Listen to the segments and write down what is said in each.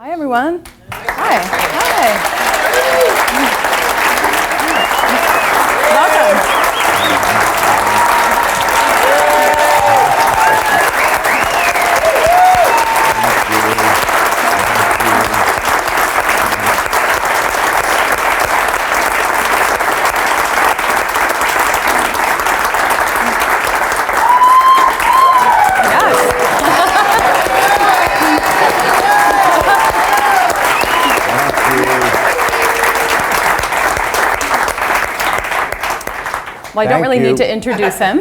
Hi, everyone. Hi. Hi. Welcome. Well, I don't really need to introduce him.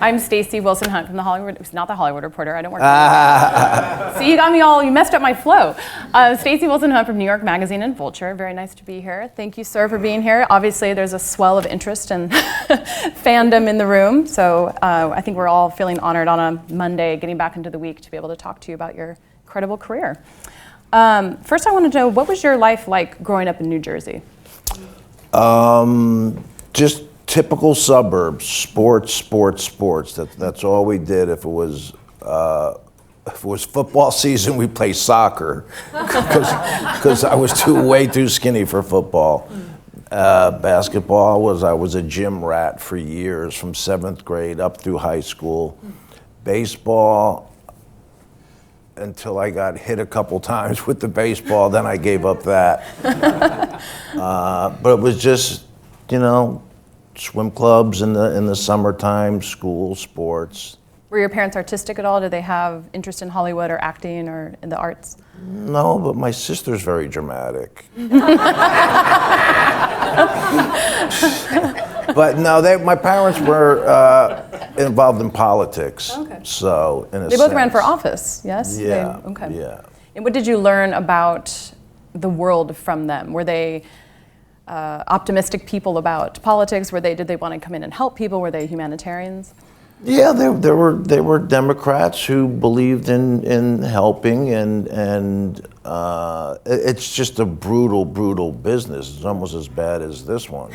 I'm Stacey Wilson-Hunt from the Hollywood, not the Hollywood Reporter, I don't work for See, you got me all, you messed up my flow. Stacey Wilson-Hunt from New York Magazine and Vulture. Very nice to be here. Thank you, sir, for being here. Obviously, there's a swell of interest and fandom in the room, so I think we're all feeling honored on a Monday, getting back into the week, to be able to talk to you about your incredible career. First, I want to know, what was your life like growing up in New Jersey? Just typical suburbs, sports. That's all we did. If it was football season, we played soccer because I was way too skinny for football. Basketball I was a gym rat for years, from 7th grade up through high school. Baseball, until I got hit a couple times with the baseball, then I gave up that. But it was just, swim clubs in the summertime, school, sports. Were your parents artistic at all? Did they have interest in Hollywood or acting or in the arts? No, but my sister's very dramatic. But no, my parents were involved in politics. Okay. So, in a They both sense. ran for office, yes? Yeah. Okay. Yeah. And what did you learn about the world from them? Were they optimistic people about politics? Did they want to come in and help people? Were they humanitarians? Yeah, they were Democrats who believed in helping, and it's just a brutal business. It's almost as bad as this one.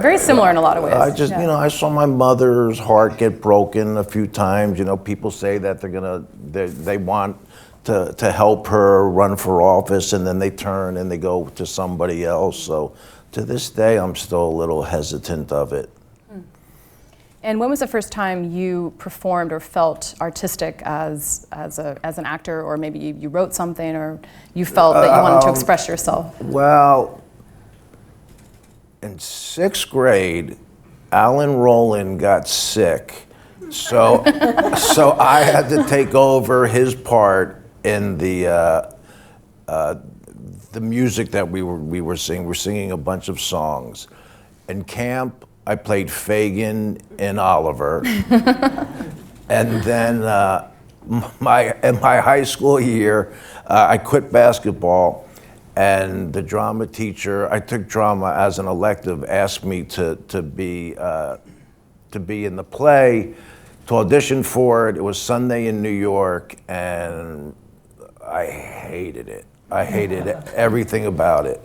Very similar in a lot of ways. I saw my mother's heart get broken a few times. People say that they want to help her run for office, and then they turn and they go to somebody else. So to this day, I'm still a little hesitant of it. And when was the first time you performed or felt artistic as an actor, or maybe you wrote something, or you felt that you wanted to express yourself? Well, in 6th grade, Alan Rowland got sick, so I had to take over his part in the music that we were singing. We're singing a bunch of songs. In camp, I played Fagin in Oliver. And then in my high school year, I quit basketball, and the drama teacher, I took drama as an elective, asked me to be in the play, to audition for it. It was Sunday in New York, and I hated it. I hated everything about it.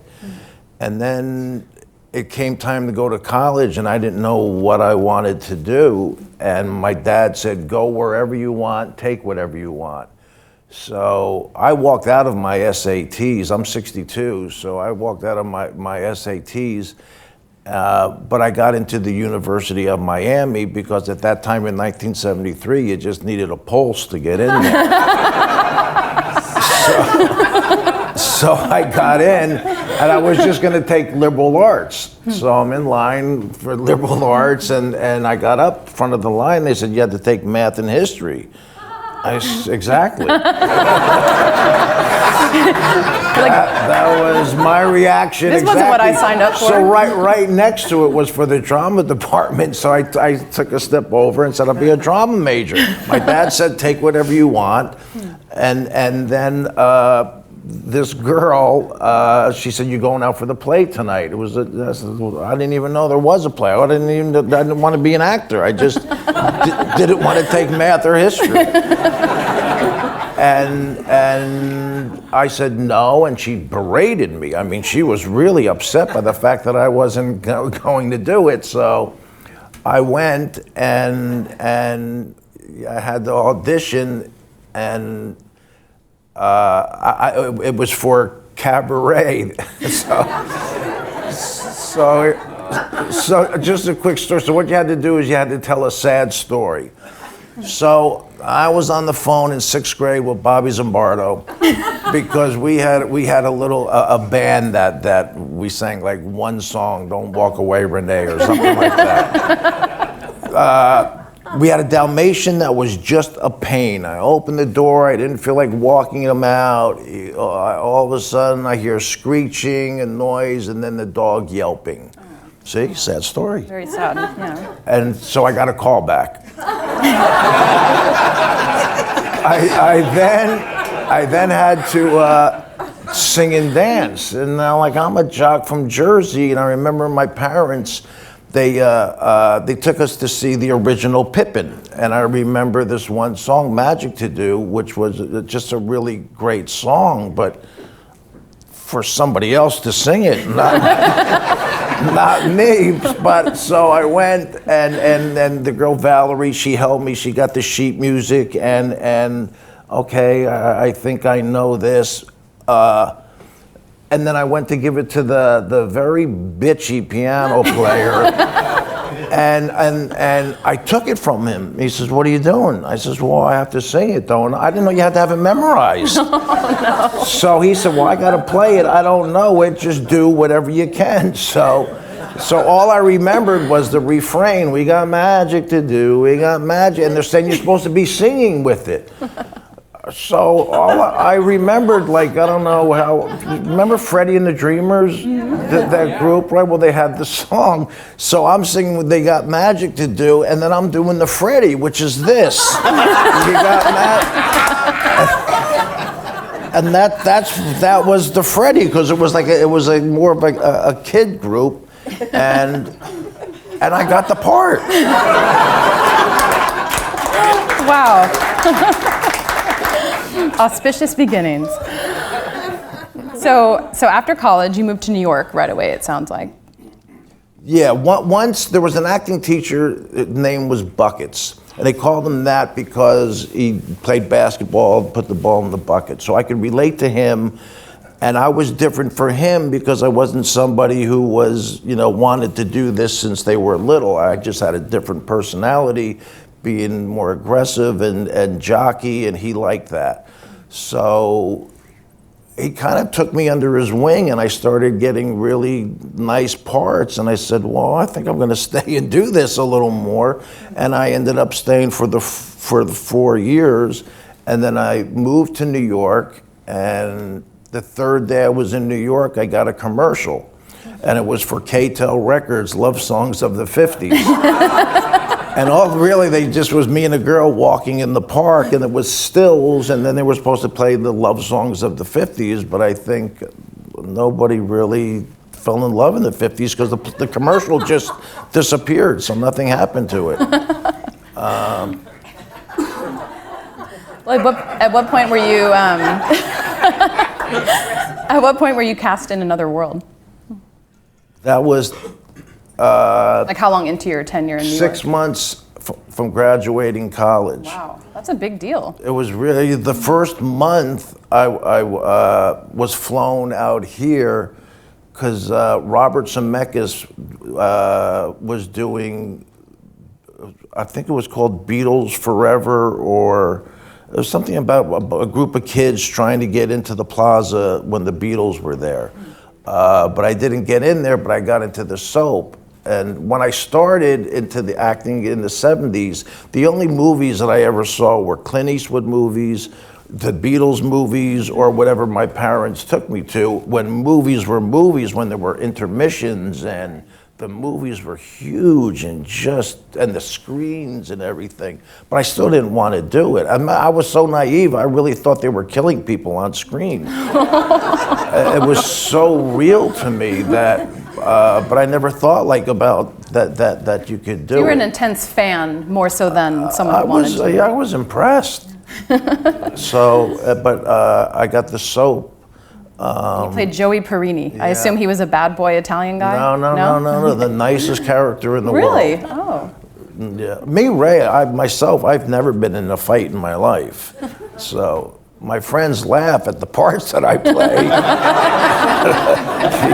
And then it came time to go to college, and I didn't know what I wanted to do. And my dad said, go wherever you want, take whatever you want. So I walked out of my SATs. I'm 62, so I walked out of my SATs. But I got into the University of Miami because at that time in 1973, you just needed a pulse to get in there. So I got in, and I was just going to take liberal arts. So I'm in line for liberal arts, and I got up front of the line. They said, you had to take math and history. Exactly. That was my reaction. This wasn't what I signed up for. So right next to it was for the drama department. So I took a step over and said, I'll be a drama major. My dad said, take whatever you want. And then this girl, she said, "You're going out for the play tonight." I didn't even know there was a play. I didn't want to be an actor. I just didn't want to take math or history. And I said no, and she berated me. I mean, she was really upset by the fact that I wasn't going to do it. So I went and I had the audition, and it was for cabaret. So just a quick story. So what you had to do is you had to tell a sad story. So I was on the phone in 6th grade with Bobby Zimbardo because we had a band that we sang like one song, "Don't Walk Away, Renee," or something like that. We had a Dalmatian that was just a pain. I opened the door, I didn't feel like walking him out. All of a sudden I hear screeching and noise and then the dog yelping. See, sad story. Very sad, yeah. And so I got a call back. I then had to sing and dance. And now, like, I'm a jock from Jersey, and I remember my parents, they took us to see the original Pippin. And I remember this one song, Magic to Do, which was just a really great song, but for somebody else to sing it, not me. But so I went, and the girl Valerie, she helped me. She got the sheet music, and okay, I think I know this. And then I went to give it to the very bitchy piano player, and I took it from him. He says, "What are you doing?" I says, "Well, I have to sing it, though." And I didn't know you had to have it memorized. Oh, no. So he said, "Well, I got to play it. I don't know it. Just do whatever you can." So all I remembered was the refrain, "We got magic to do, we got magic," and they're saying you're supposed to be singing with it. So all I remembered, like, I don't know how, remember Freddie and the Dreamers? That group, right? Well, they had the song. So I'm singing They Got Magic to Do, and then I'm doing the Freddie, which is this. You got magic. And that was the Freddie, because it was more of a kid group, and I got the part. Wow. Auspicious beginnings. So after college, you moved to New York right away, it sounds like. Yeah, once there was an acting teacher, his name was Buckets. And they called him that because he played basketball, put the ball in the bucket. So I could relate to him, and I was different for him because I wasn't somebody who was, wanted to do this since they were little. I just had a different personality, being more aggressive and jockey, and he liked that. So he kind of took me under his wing, and I started getting really nice parts, and I said, well, I think I'm going to stay and do this a little more. And I ended up staying for the 4 years, and then I moved to New York, and the third day I was in New York, I got a commercial, and it was for Keitel Records, Love Songs of the 50s. And they just was me and a girl walking in the park, and it was stills, and then they were supposed to play the love songs of the 50s, but I think nobody really fell in love in the 50s because the commercial just disappeared, so nothing happened to it. Well, at what point were you, at what point were you cast in Another World? That was like how long into your tenure in New York? 6 months from graduating college. Wow, that's a big deal. It was really the first month I was flown out here because Robert Zemeckis was doing, I think it was called Beatles Forever, or it was something about a group of kids trying to get into the plaza when the Beatles were there. But I didn't get in there, but I got into the soap. And when I started into the acting in the 70s, the only movies that I ever saw were Clint Eastwood movies, the Beatles movies, or whatever my parents took me to. When movies were movies, when there were intermissions, and the movies were huge, and the screens and everything. But I still didn't want to do it. I was so naive, I really thought they were killing people on screen. It was so real to me that, but I never thought about that you could do it. You were an intense fan, more so than someone who wanted to. I was impressed. So, but I got the soap. You played Joey Perini. Yeah. I assume he was a bad boy Italian guy? No. The nicest character in the world. Really? Oh. Yeah. Me, Ray, I've never been in a fight in my life. So my friends laugh at the parts that I play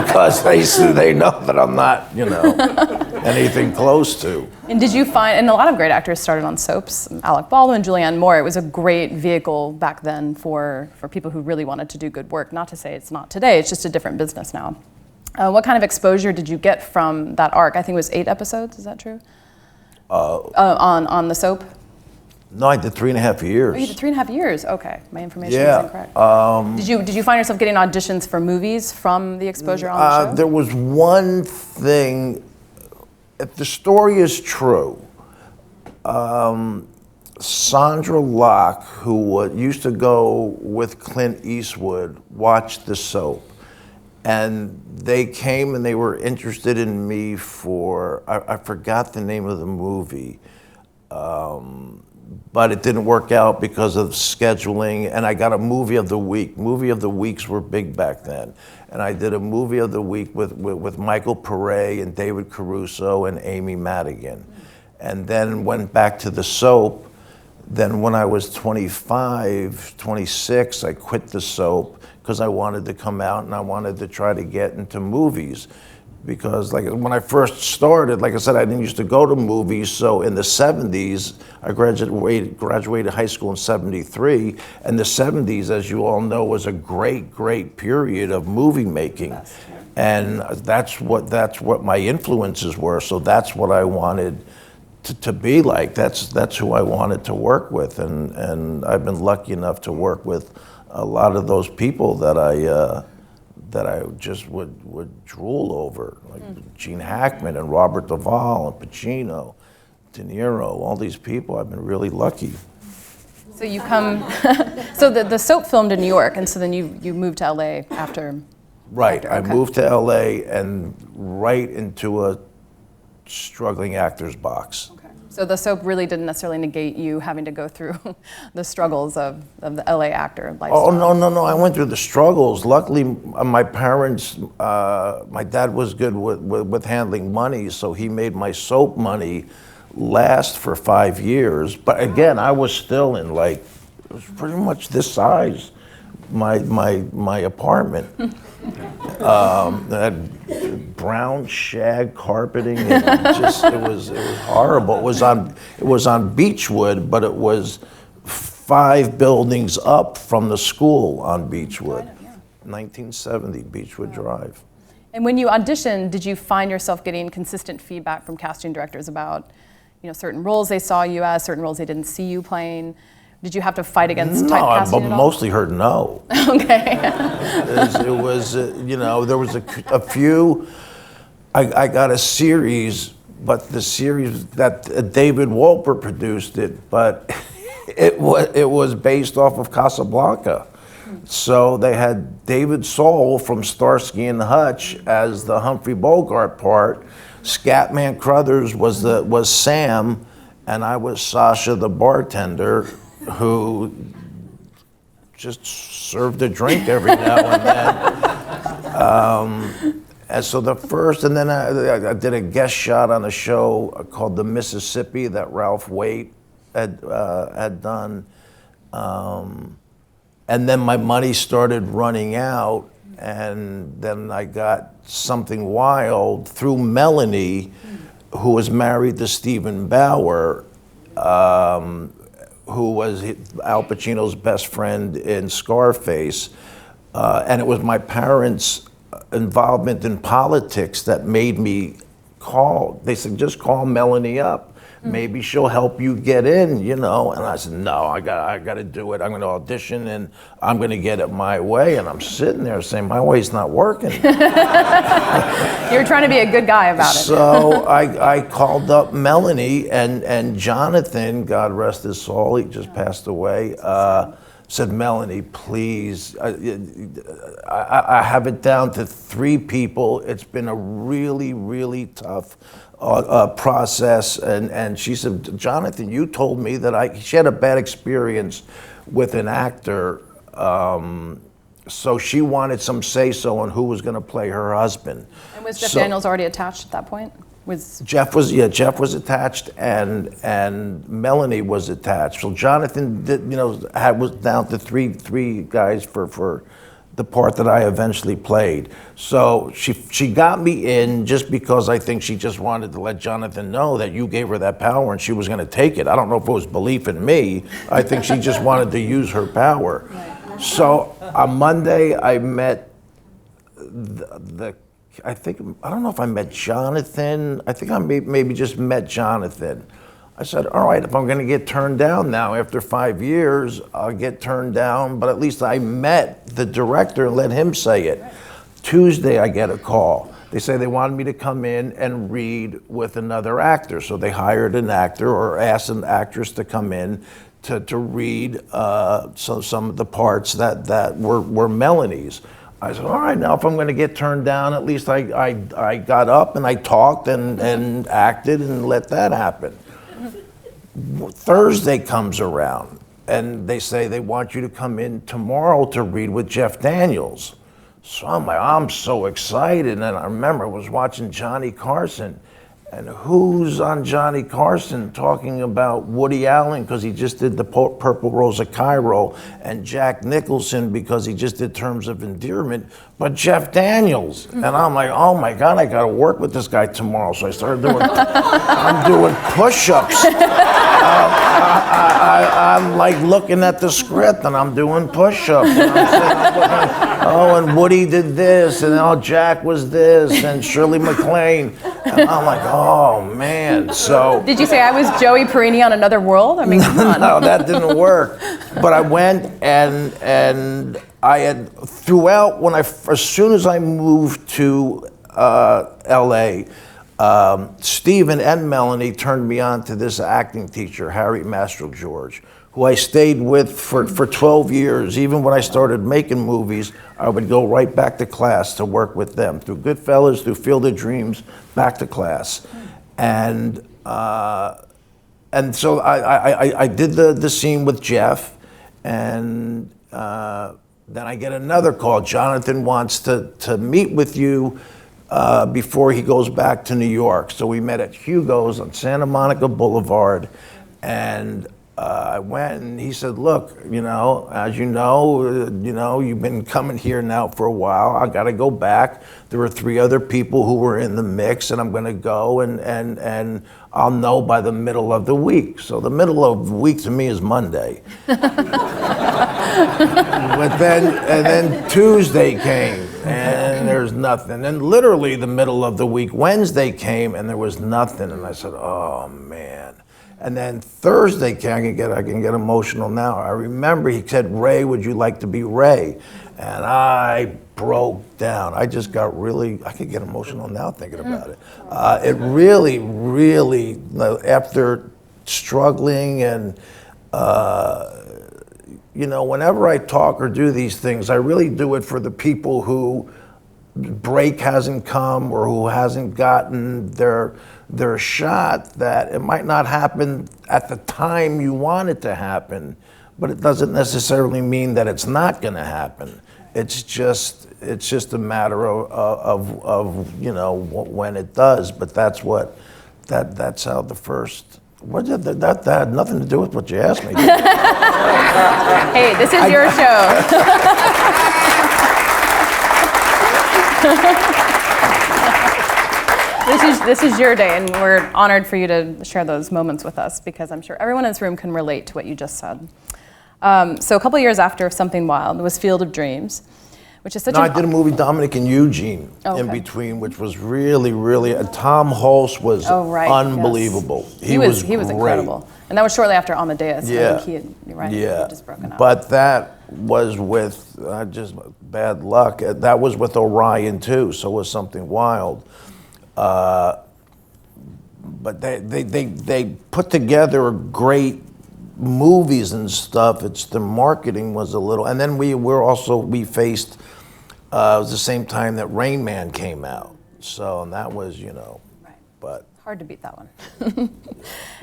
because they know that I'm not, anything close to. And did you find, and a lot of great actors started on soaps, Alec Baldwin, Julianne Moore, it was a great vehicle back then for people who really wanted to do good work. Not to say it's not today, it's just a different business now. What kind of exposure did you get from that arc? I think it was 8 episodes, is that true? On the soap? No, I did 3.5 years. Oh, you did 3.5 years. Okay, my information Yeah. is incorrect. Did you find yourself getting auditions for movies from the exposure on the show? There was one thing. If the story is true, Sandra Locke, who used to go with Clint Eastwood, watched the soap, and they came and they were interested in me for I forgot the name of the movie. But it didn't work out because of scheduling, and I got a movie of the week. Movie of the weeks were big back then. And I did a movie of the week with Michael Pare and David Caruso and Amy Madigan. And then went back to the soap. Then when I was 25, 26, I quit the soap because I wanted to come out and I wanted to try to get into movies. Because when I first started, like I said, I didn't used to go to movies. So in the 70s, I graduated high school in 73. And the 70s, as you all know, was a great, great period of movie making. And that's what my influences were. So that's what I wanted to be like. That's who I wanted to work with. And I've been lucky enough to work with a lot of those people that I just would drool over, like Gene Hackman and Robert Duvall and Pacino, De Niro, all these people. I've been really lucky. So you come, so the soap filmed in New York, and so then you moved to LA after. Right, Okay. I moved to LA and right into a struggling actor's box. Okay. So the soap really didn't necessarily negate you having to go through the struggles of the LA actor lifestyle. Oh, no, I went through the struggles. Luckily, my parents, my dad was good with handling money, so he made my soap money last for 5 years. But again, I was still in it was pretty much this size, my apartment. That brown shag carpeting, and it was horrible. It was on Beechwood, but it was 5 buildings up from the school on Beechwood. 1970 Beechwood Drive. And when you auditioned, did you find yourself getting consistent feedback from casting directors about, certain roles they saw you as, certain roles they didn't see you playing? Did you have to fight against typecasting but at all? mostly heard no. Okay. It was, there was a few. I got a series, but the series that David Wolper produced it, but it was based off of Casablanca. So they had David Soul from Starsky and Hutch as the Humphrey Bogart part. Scatman Crothers was Sam, and I was Sasha the bartender, who just served a drink every now and then. And so the first, and then I did a guest shot on a show called The Mississippi that Ralph Waite had done. And then my money started running out, and then I got Something Wild through Melanie, who was married to Stephen Bauer, who was Al Pacino's best friend in Scarface. And it was my parents' involvement in politics that made me call. They said, just call Melanie up. Maybe she'll help you get in, And I said, no, I got to do it. I'm going to audition and I'm going to get it my way. And I'm sitting there saying, my way's not working. You're trying to be a good guy about it. So I called up Melanie and Jonathan, God rest his soul, he just passed away, said, Melanie, please, I have it down to 3 people. It's been a really, really tough process. And she said, Jonathan, you told me that she had a bad experience with an actor. So she wanted some say-so on who was going to play her husband. And was Jeff Daniels already attached at that point? Jeff was attached, and Melanie was attached. So Jonathan was down to three guys for the part that I eventually played. So she got me in just because I think she just wanted to let Jonathan know that you gave her that power and she was going to take it. I don't know if it was belief in me. I think she just wanted to use her power. So on Monday I met I don't know if I met Jonathan. I think I maybe just met Jonathan. I said, all right, if I'm going to get turned down now after 5 years, I'll get turned down. But at least I met the director and let him say it. Tuesday, I get a call. They say they wanted me to come in and read with another actor. So they hired an actor or asked an actress to come in to read some of the parts that were Melanie's. I said, all right, now if I'm going to get turned down, at least I got up and I talked and acted and let that happen. Thursday comes around and they say they want you to come in tomorrow to read with Jeff Daniels. So I'm like, I'm so excited. And I remember I was watching Johnny Carson. And who's on Johnny Carson talking about Woody Allen because he just did the Purple Rose of Cairo, and Jack Nicholson because he just did Terms of Endearment, but Jeff Daniels. And I'm like, oh my God, I gotta work with this guy tomorrow. So I started doing, I'm doing push-ups. I'm like looking at the script and I'm doing push-ups. And I'm looking, oh, and Woody did this, and oh, Jack was this, and Shirley MacLaine. And I'm like, oh man. So did you say I was Joey Perini on Another World? I mean, come on. No, that didn't work. But I went and I had throughout as soon as I moved to L.A. Stephen and Melanie turned me on to this acting teacher, Harry Mastro George, who I stayed with for 12 years. Even when I started making movies, I would go right back to class to work with them, through Goodfellas, through Field of Dreams, back to class. And so I did the scene with Jeff, and then I get another call. Jonathan wants to meet with you before he goes back to New York. So we met at Hugo's on Santa Monica Boulevard, and I went and he said, look, as you know, you've been coming here now for a while. I got to go back. There were 3 other people who were in the mix, and I'm going to go and I'll know by the middle of the week. So the middle of the week to me is Monday. But then Tuesday came and there's nothing. And literally the middle of the week, Wednesday came and there was nothing. And I said, oh man. And then Thursday came, I can get emotional now. I remember he said, Ray, would you like to be Ray? And I broke down. I just got I could get emotional now thinking about it. It really, after struggling and, whenever I talk or do these things, I really do it for the people who break hasn't come or who hasn't gotten their shot, that it might not happen at the time you want it to happen, but it doesn't necessarily mean that it's not going to happen. It's just a matter of when it does. But that's how the first. That had nothing to do with what you asked me. Hey, this is your show. This is your day, and we're honored for you to share those moments with us, because I'm sure everyone in this room can relate to what you just said. So a couple of years after Something Wild was Field of Dreams, which is such I did a movie, Dominic and Eugene, in between, which was really, Tom Hulce was unbelievable. Yes. He was incredible. And that was shortly after Amadeus. Yeah. I think he had just broken up. But that was with, just bad luck, that was with Orion too, so it was Something Wild. But they put together great movies and stuff. It's the marketing was a little, and then we faced. It was the same time that Rain Man came out, so and that was but hard to beat that one.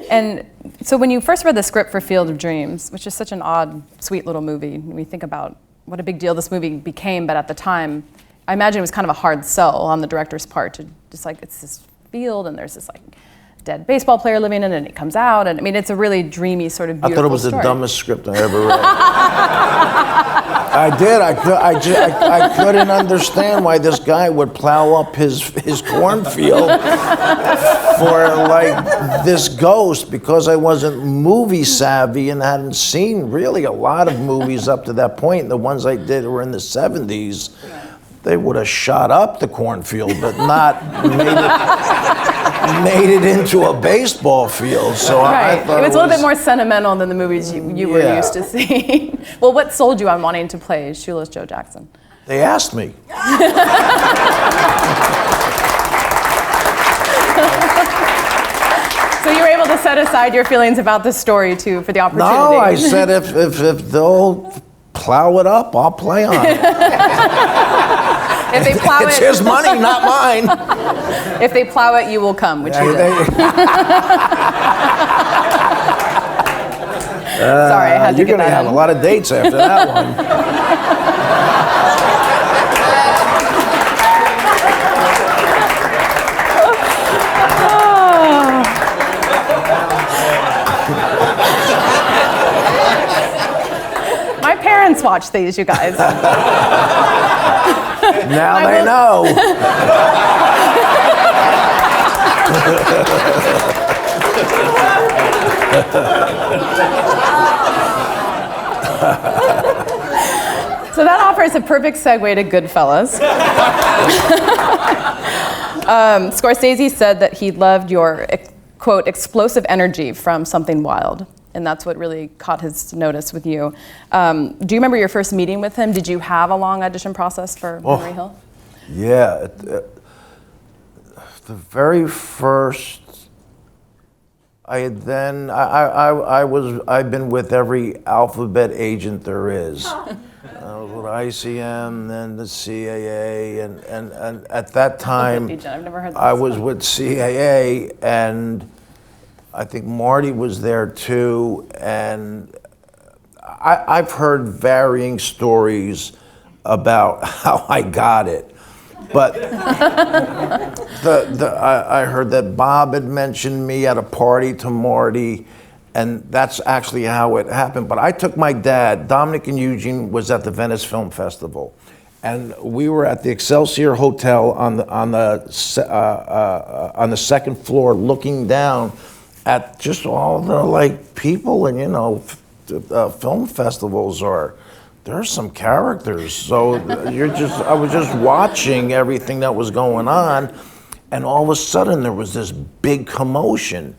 And so when you first read the script for Field of Dreams, which is such an odd, sweet little movie, we think about what a big deal this movie became, but at the time, I imagine it was kind of a hard sell on the director's part to just it's this field, and there's this like dead baseball player living in it, and he comes out, and I mean, it's a really dreamy sort of beautiful I thought it was story. the dumbest script I ever read. I did. I couldn't understand why this guy would plow up his cornfield for like this ghost, because I wasn't movie savvy and hadn't seen really a lot of movies up to that point. The ones I did were in the 70s. They would have shot up the cornfield, but not made it into a baseball field. So Right. I thought it was a little bit more sentimental than the movies you were used to seeing. Well, what sold you on wanting to play Shoeless Joe Jackson? They asked me. So you were able to set aside your feelings about the story too for the opportunity. No, I said if they'll plow it up, I'll play on it. If they plow It's it, his money, not mine. if they plow it, you will come, which you did. Sorry, I had to You're get gonna that have in. a lot of dates after that one. My parents watch these, you guys. Now they know. So that offers a perfect segue to Goodfellas. Scorsese said that he loved your, quote, explosive energy from Something Wild. And that's what really caught his notice with you. Do you remember your first meeting with him? Did you have a long audition process for Henry Hill? Yeah. The very first, I've been with every alphabet agent there is. I was with ICM, then the CAA, and at that time, I've never heard I was with CAA, and I think Marty was there too, and I've heard varying stories about how I got it. But I heard that Bob had mentioned me at a party to Marty, and that's actually how it happened. But I took my dad. Dominic and Eugene was at the Venice Film Festival, and we were at the Excelsior Hotel on the second floor, looking down at just all the like people, and film festivals there's some characters. So I was just watching everything that was going on, and all of a sudden there was this big commotion.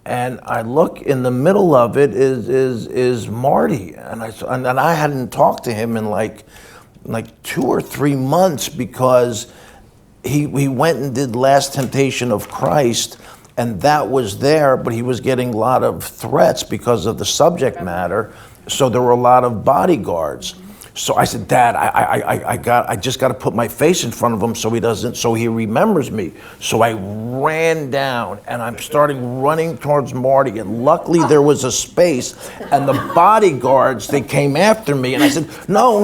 And I look, in the middle of it is Marty, and I hadn't talked to him in like 2 or 3 months, because he went and did Last Temptation of Christ, and that was there, but he was getting a lot of threats because of the subject matter. So there were a lot of bodyguards. So I said, Dad, I just got to put my face in front of him so he remembers me. So I ran down, and I'm starting running towards Marty, and luckily there was a space, and the bodyguards, they came after me, and I said, no,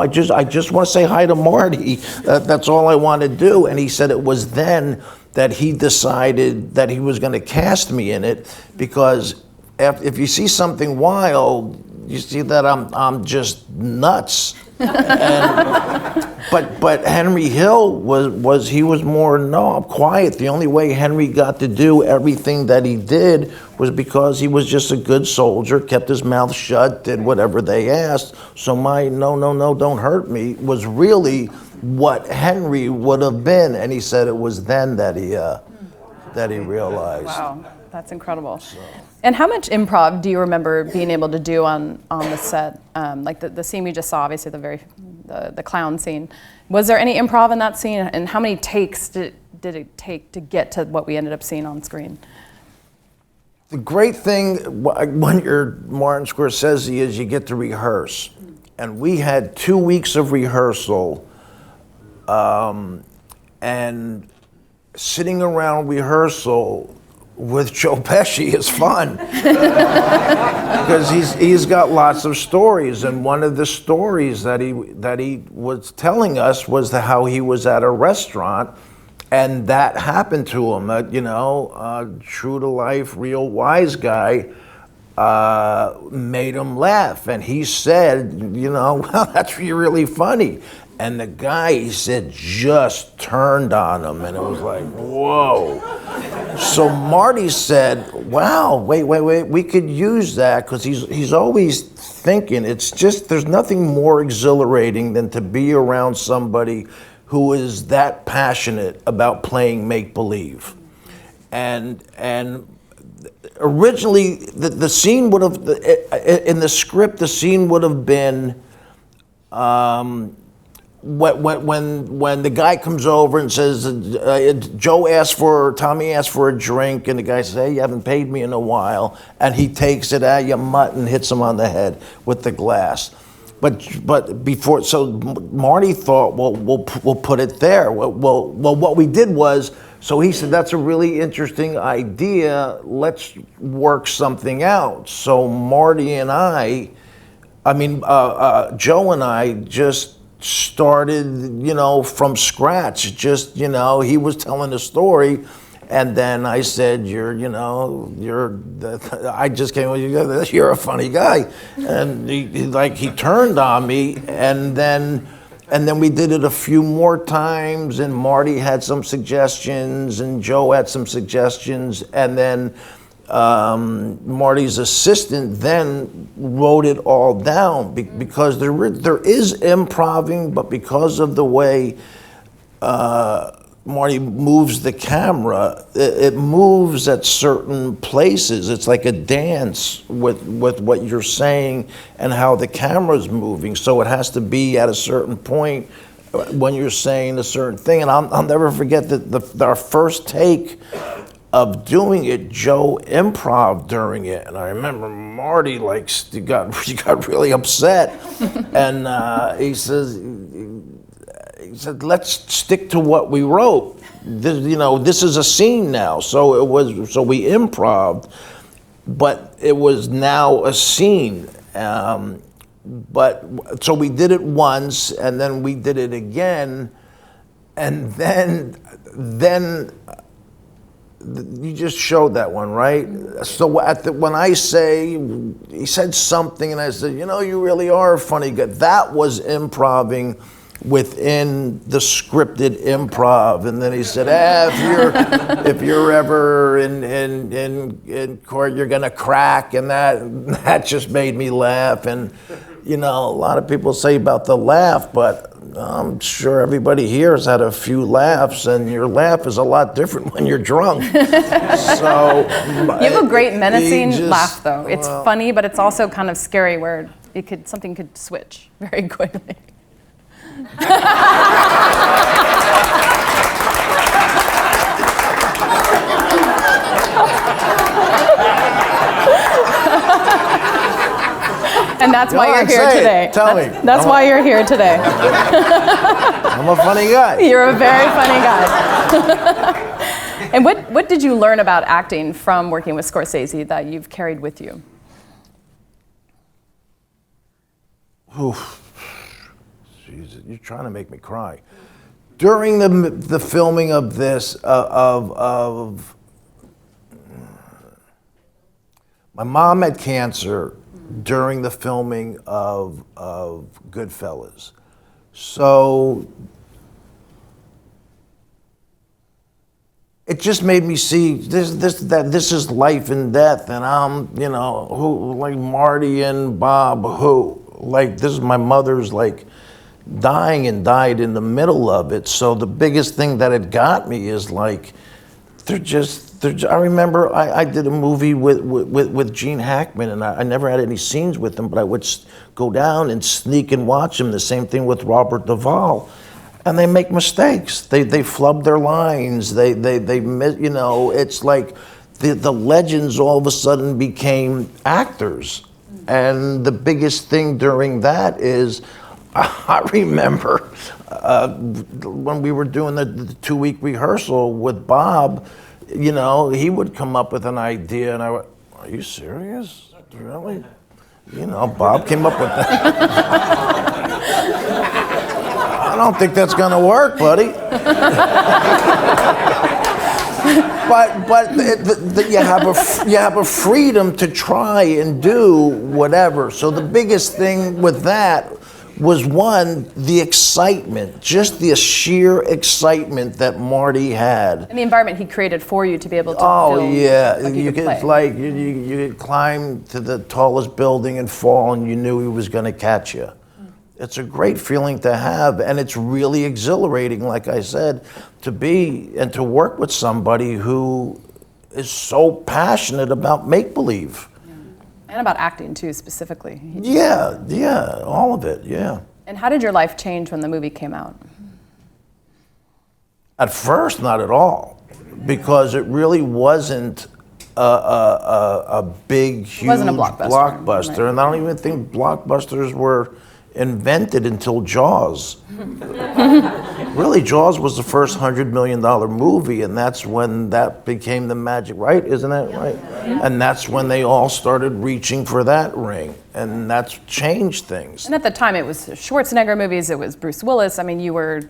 I just want to say hi to Marty. That's all I want to do. And he said it was then that he decided that he was going to cast me in it, because if you see Something Wild, you see that I'm just nuts. But Henry Hill was more quiet. The only way Henry got to do everything that he did was because he was just a good soldier, kept his mouth shut, did whatever they asked. So my no, don't hurt me was really what Henry would have been, and he said it was then that he realized. Wow, that's incredible. And how much improv do you remember being able to do on the set? Like the scene we just saw, obviously the clown scene. Was there any improv in that scene? And how many takes did it take to get to what we ended up seeing on screen? The great thing when you're Martin Scorsese is you get to rehearse. And we had 2 weeks of rehearsal, and sitting around rehearsal with Joe Pesci is fun. Because he's got lots of stories, and one of the stories that he was telling us was how he was at a restaurant, And that happened to him, true to life, real wise guy, made him laugh. And he said, well, that's really funny. And the guy, he said, just turned on him. And it was like, whoa. So Marty said, wow, wait, we could use that, because he's always thinking, it's just, there's nothing more exhilarating than to be around somebody who is that passionate about playing make-believe. And originally, the scene would have, in the script, the scene would have been, when the guy comes over and says, Tommy asked for a drink, and the guy says, hey, you haven't paid me in a while, and he takes it, you mutt, and hits him on the head with the glass. But before, so Marty thought, well, we'll put it there. Well, what we did was, so he said, that's a really interesting idea, let's work something out. So Marty and Joe and I just started, from scratch. Just, he was telling a story, and then I said, I just came with you're a funny guy. And he turned on me, and then we did it a few more times, and Marty had some suggestions, and Joe had some suggestions, and then Marty's assistant then wrote it all down, because there is improving, but because of the way Marty moves the camera, it moves at certain places. It's like a dance with what you're saying and how the camera's moving. So it has to be at a certain point when you're saying a certain thing. And I'll never forget that our first take of doing it, Joe improv during it, and I remember Marty he got really upset, and he said, let's stick to what we wrote. This is a scene now. So we improv, but it was now a scene. So we did it once, and then we did it again, and then you just showed that one, right? So when I say, he said something, and I said, you really are a funny guy. That was improving within the scripted improv. And then he said, if you're ever in court, you're gonna crack, and that just made me laugh. And a lot of people say about the laugh, but I'm sure everybody here has had a few laughs, and your laugh is a lot different when you're drunk. So you have a great menacing laugh, though. It's funny, but it's also kind of scary, where something could switch very quickly. And that's why you're here today. Tell me. That's why you're here today. I'm a funny guy. You're a very funny guy. And what did you learn about acting from working with Scorsese that you've carried with you? Oof. Jesus, you're trying to make me cry. During the filming of this, my mom had cancer during the filming of Goodfellas. So it just made me see that this is life and death, and I'm, who, like Marty and Bob, this is my mother's dying, and died in the middle of it. So the biggest thing that it got me is I remember I did a movie with Gene Hackman, and I never had any scenes with him, but I would go down and sneak and watch him. The same thing with Robert Duvall, and they make mistakes. They flub their lines. They miss. It's like the legends all of a sudden became actors, and the biggest thing during that is, I remember when we were doing the 2-week rehearsal with Bob, he would come up with an idea, and I went, are you serious? Really? Bob came up with that. I don't think that's gonna work, buddy. But you have a freedom to try and do whatever. So the biggest thing with that was, one, the excitement, just the sheer excitement that Marty had. And the environment he created for you to be able to Oh feel yeah, like you could play. like you could climb to the tallest building and fall, and you knew he was going to catch you. It's a great feeling to have, and it's really exhilarating, like I said, to be and to work with somebody who is so passionate about make-believe. And about acting too, specifically. Yeah, all of it, yeah. And how did your life change when the movie came out? At first, not at all, because it really wasn't a big, huge wasn't a blockbuster, right. And I don't even think blockbusters were invented until Jaws. Really, Jaws was the first $100 million movie, and that's when that became the magic, right? Isn't that right? And that's when they all started reaching for that ring, and that's changed things. And at the time, it was Schwarzenegger movies, it was Bruce Willis. I mean, you were,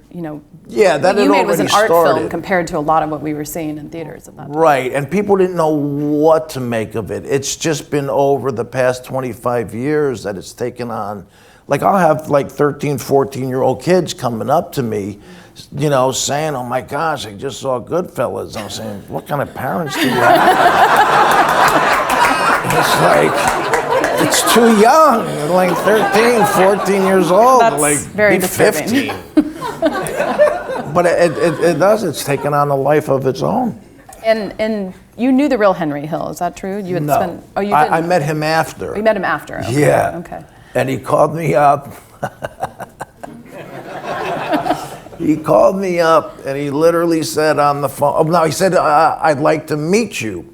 yeah, that what you made was an art started. film compared to a lot of what we were seeing in theaters at that time. Right, and people didn't know what to make of it. It's just been over the past 25 years that it's taken on. Like, I'll have like 13, 14-year-old kids coming up to me, saying, "Oh my gosh, I just saw Goodfellas." I'm saying, what kind of parents do you have? It's like, it's too young. They're like 13, 14 years old. That's like, very disturbing. 15. But it does, it's taken on a life of its own. And you knew the real Henry Hill, is that true? You had No, spent, oh, you didn't? I met him after. Oh, you met him after, okay. Yeah. Okay. And he called me up. He called me up and he literally said on the phone, he said, "I'd like to meet you."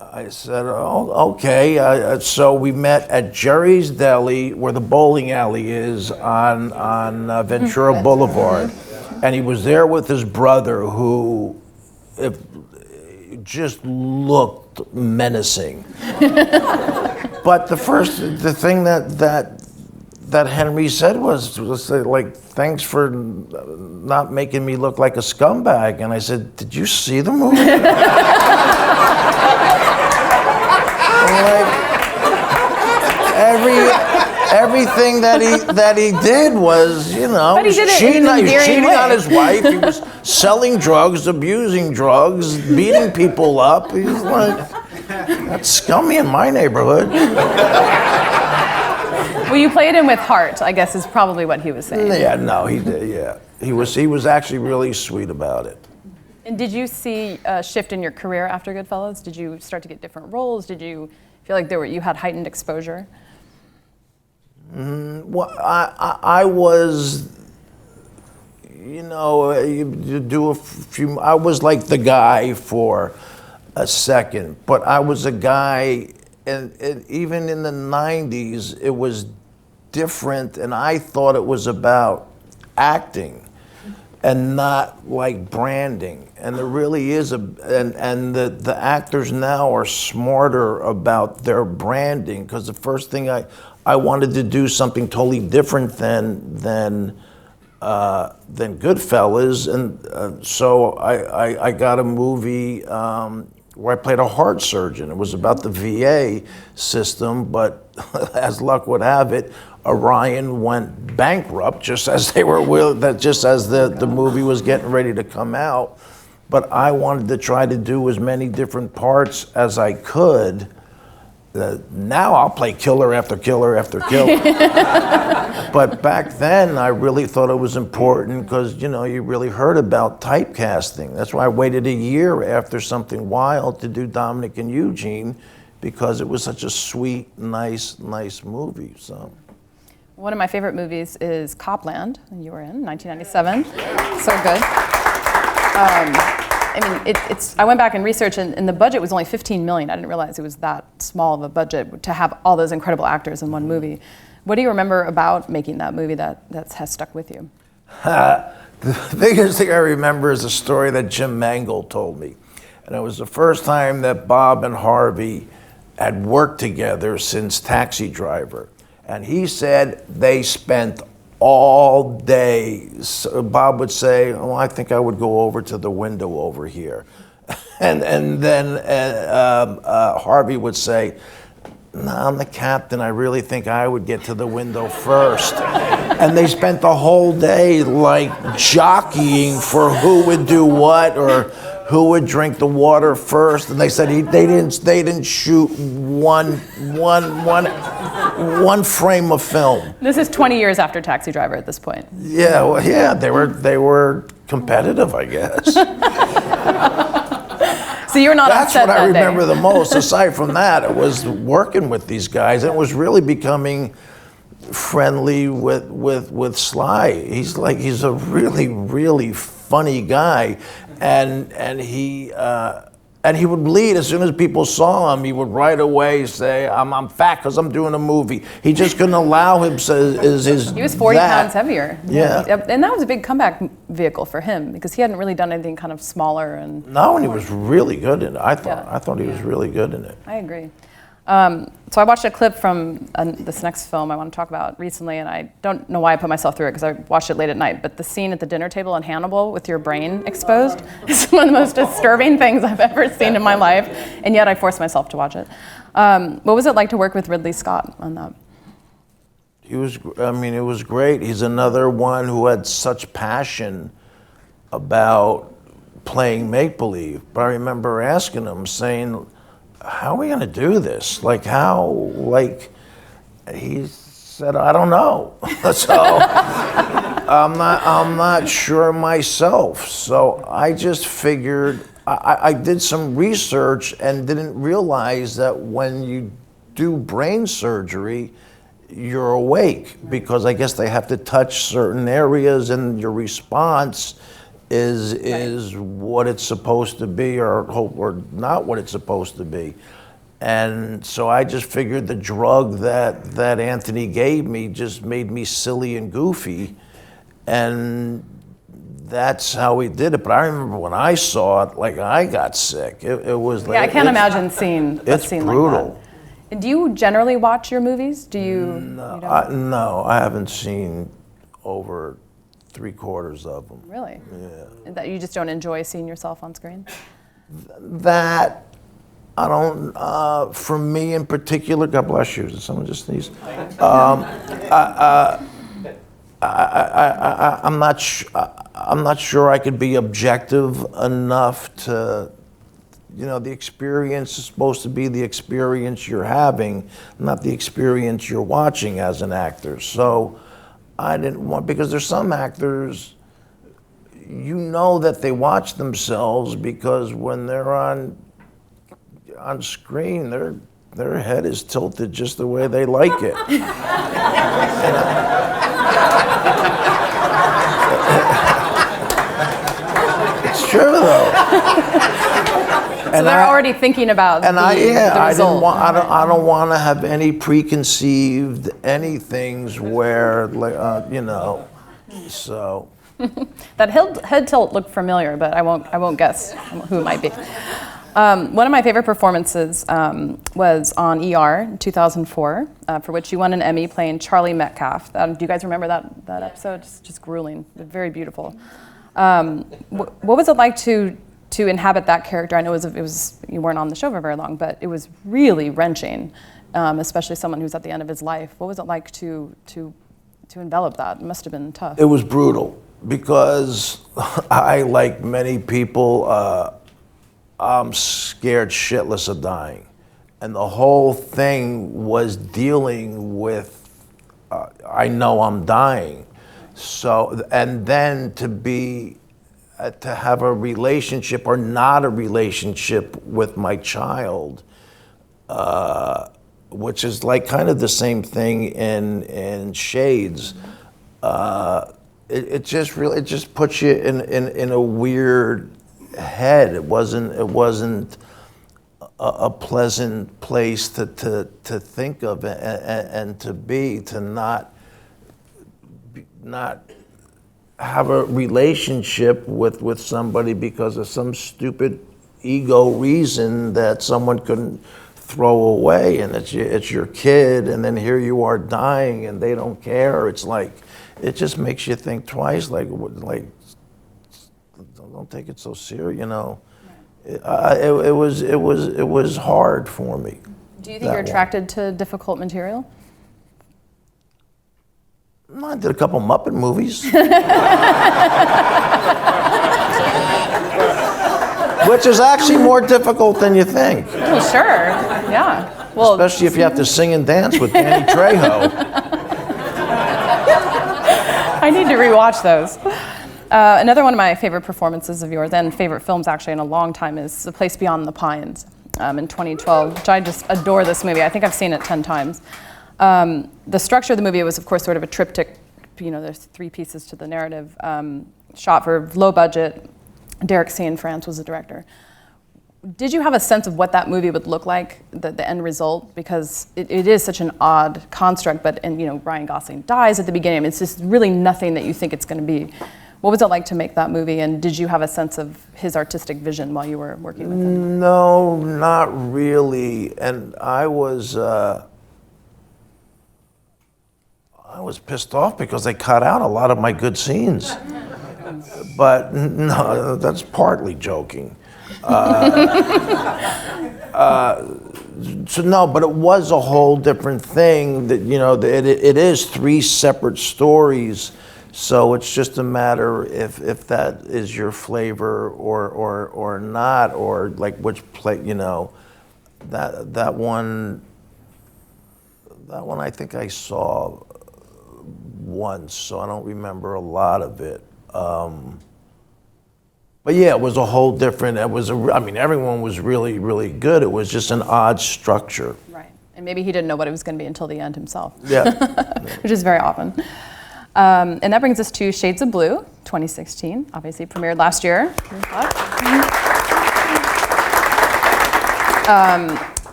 I said, "Oh, okay." So we met at Jerry's Deli, where the bowling alley is on Ventura Boulevard. And he was there with his brother, who just looked menacing. But the thing that Henry said was like, "Thanks for not making me look like a scumbag." And I said, "Did you see the movie?" Like, everything that he did was, But he did it in an endearing cheating way. on his wife. He was selling drugs, abusing drugs, beating people up. He was like, that's scummy in my neighborhood. Well, you played him with heart, I guess, is probably what he was saying. Yeah, no, he did. Yeah, he was actually really sweet about it. And did you see a shift in your career after Goodfellas? Did you start to get different roles? Did you feel like you had heightened exposure? Well, I was, you do a few. I was like the guy for a second, but I was a guy, and even in the 90s, it was different, and I thought it was about acting and not like branding. And there really is and the actors now are smarter about their branding, because the first thing I wanted to do something totally different than Goodfellas, and so I got a movie where I played a heart surgeon. It was about the VA system, but as luck would have it, Orion went bankrupt just as the movie was getting ready to come out. But I wanted to try to do as many different parts as I could. Now I'll play killer after killer after killer. But back then I really thought it was important, because you really heard about typecasting. That's why I waited a year after Something Wild to do Dominic and Eugene, because it was such a sweet, nice movie. So. One of my favorite movies is Copland, and you were in 1997. So good. I went back and researched, and the budget was only $15 million. I didn't realize it was that small of a budget to have all those incredible actors in one movie. What do you remember about making that movie that has stuck with you? The biggest thing I remember is a story that Jim Mangold told me. And it was the first time that Bob and Harvey had worked together since Taxi Driver. And he said they spent all day. So Bob would say, "Oh, I think I would go over to the window over here," and then Harvey would say, "No, I'm the captain. I really think I would get to the window first." And they spent the whole day like jockeying for who would do what or who would drink the water first. And they said they didn't shoot one frame of film. This is 20 years after Taxi Driver at this point. Yeah, well, yeah, they were competitive, I guess. So you were not That's upset what I that day. remember the most. Aside from that, it was working with these guys. It was really becoming friendly with Sly. He's a really, really funny guy, and he would lead as soon as people saw him. He would right away say, "I'm fat because I'm doing a movie." He just couldn't allow himself his. He was 40 pounds heavier. Yeah. And that was a big comeback vehicle for him because he hadn't really done anything kind of smaller and. No, and he was really good in it. I Yeah. thought he was really good in it. I agree. So I watched a clip from this next film I want to talk about recently, and I don't know why I put myself through it because I watched it late at night, but the scene at the dinner table in Hannibal with your brain exposed is one of the most disturbing things I've ever seen in my life, and yet I forced myself to watch it. What was it like to work with Ridley Scott on that? It was great. He's another one who had such passion about playing make-believe. But I remember asking him, saying, "How are we going to do this? Like, how?" Like, he said, "I don't know." So I'm not sure myself. So I just figured I did some research and didn't realize that when you do brain surgery, you're awake because I guess they have to touch certain areas and your response is what it's supposed to be or not what it's supposed to be. And so I just figured the drug that Anthony gave me just made me silly and goofy, and that's how he did it. But I remember when I saw it, like I got sick. It was like, Yeah, I can't imagine seeing a scene brutal. like that. And do you generally watch your movies? Do you? No, I haven't seen over 3/4 of them. Really? Yeah. That you just don't enjoy seeing yourself on screen? That I don't. For me in particular, God bless you. Did someone just sneeze? I'm not sure I could be objective enough to. The experience is supposed to be the experience you're having, not the experience you're watching as an actor. So I didn't want, because there's some actors, that they watch themselves because when they're on screen, their head is tilted just the way they like it. It's true though. So they're already thinking about the result. I don't want to have any preconceived anythings where, so. That head tilt looked familiar, but I won't guess who it might be. One of my favorite performances was on ER in 2004, for which you won an Emmy playing Charlie Metcalf. Do you guys remember that episode? Just grueling, but very beautiful. What was it like to inhabit that character? I know it was you weren't on the show for very long, but it was really wrenching, especially someone who's at the end of his life. What was it like to envelop that? It must have been tough. It was brutal because I, like many people, I'm scared shitless of dying, and the whole thing was dealing with I know I'm dying, so and then to have a relationship or not a relationship with my child, which is like kind of the same thing in Shades. It just puts you in a weird head. It wasn't a pleasant place to think of and to not have a relationship with somebody because of some stupid ego reason that someone couldn't throw away, and it's your kid, and then here you are dying, and they don't care. It's like, it just makes you think twice. Like don't take it so serious, you know. It was hard for me. Do you think you're attracted to difficult material? No, I did a couple Muppet movies. Which is actually more difficult than you think. Well, sure, yeah. Well, especially if you have to sing and dance with Danny Trejo. I need to rewatch those. Another one of my favorite performances of yours, and favorite films actually in a long time, is The Place Beyond the Pines in 2012, which I just adore this movie. I think I've seen it 10 times. The structure of the movie was, of course, sort of a triptych. You know, there's 3 pieces to the narrative, shot for low budget. Derek C. in France was the director. Did you have a sense of what that movie would look like, the end result? Because it is such an odd construct, and you know, Ryan Gosling dies at the beginning. It's just really nothing that you think it's going to be. What was it like to make that movie, and did you have a sense of his artistic vision while you were working with him? No, not really. And I was pissed off because they cut out a lot of my good scenes. But no, that's partly joking. So no, but it was a whole different thing. That, you know, it is 3 separate stories. So it's just a matter if that is your flavor or not, or like which play, you know, that one I think I saw once, so I don't remember a lot of it. But yeah, it was a whole different, I mean, everyone was really, really good. It was just an odd structure. Right, and maybe he didn't know what it was going to be until the end himself. Yeah. Which is very often. And that brings us to Shades of Blue, 2016, obviously premiered last year.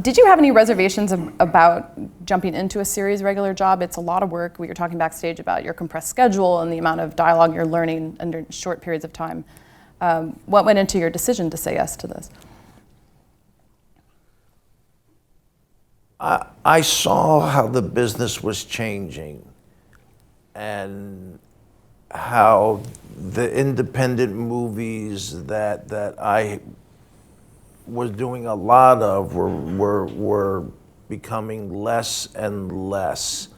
Did you have any reservations about jumping into a series regular job? It's a lot of work. We were talking backstage about your compressed schedule and the amount of dialogue you're learning under short periods of time. What went into your decision to say yes to this? I saw how the business was changing and how the independent movies that I was doing a lot of were becoming less and less,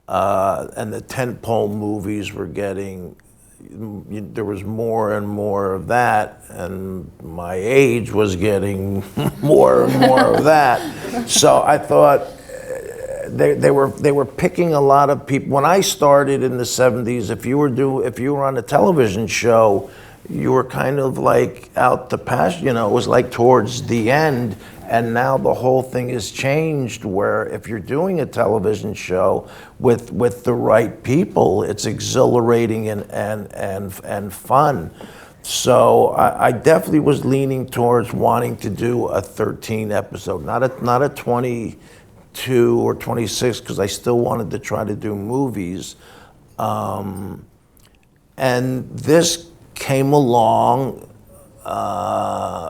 and the tentpole movies were getting, there was more and more of that, and my age was getting more and more of that. So I thought they were picking a lot of people. When I started in the 70s, if you were on a television show, you were kind of like out the past, you know, it was like towards the end. And now the whole thing has changed, where if you're doing a television show with the right people, it's exhilarating and fun. So I definitely was leaning towards wanting to do a 13 episode, not a 22 or 26, because I still wanted to try to do movies. And this came along.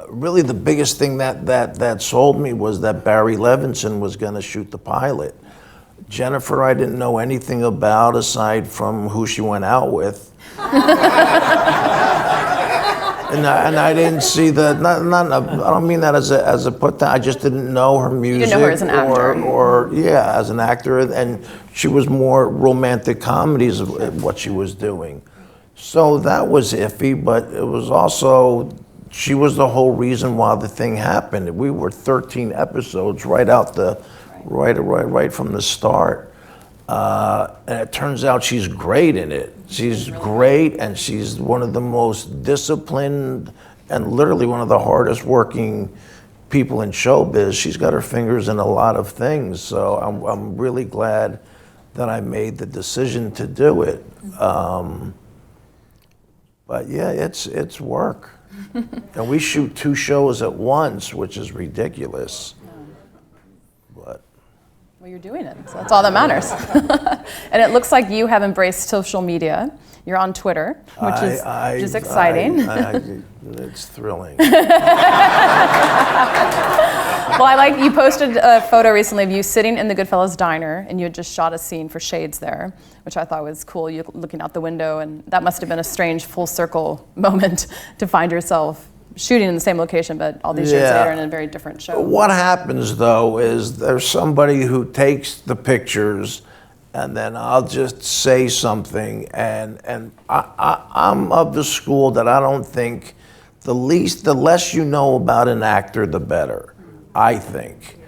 Really the biggest thing that sold me was that Barry Levinson was going to shoot the pilot. Jennifer, I didn't know anything about aside from who she went out with. And I didn't see I don't mean that as a put down. I just didn't know her music. You didn't know her as an actor. Or as an actor, and she was more romantic comedies of what she was doing. So that was iffy, but it was also, she was the whole reason why the thing happened. We were 13 episodes right from the start. And it turns out she's great in it. She's great, and she's one of the most disciplined and literally one of the hardest working people in showbiz. She's got her fingers in a lot of things, so I'm really glad that I made the decision to do it. But yeah, it's work. And we shoot 2 shows at once, which is ridiculous. But well, you're doing it, so that's all that matters. And it looks like you have embraced social media. You're on Twitter, which is exciting. It's thrilling. You posted a photo recently of you sitting in the Goodfellas diner, and you had just shot a scene for Shades there, which I thought was cool. You looking out the window, and that must have been a strange full circle moment to find yourself shooting in the same location, but all these years later in a very different show. What happens though is there's somebody who takes the pictures, and then I'll just say something, and I'm of the school that I don't think the less you know about an actor, the better, I think.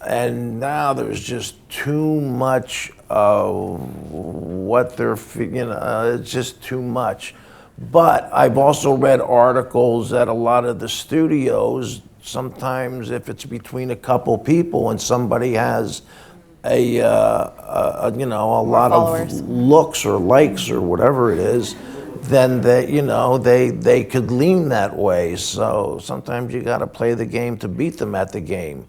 And now there's just too much of what they're, it's just too much. But I've also read articles that a lot of the studios, sometimes if it's between a couple people and somebody has a lot followers, of looks or likes or whatever it is, then they could lean that way. So sometimes you got to play the game to beat them at the game,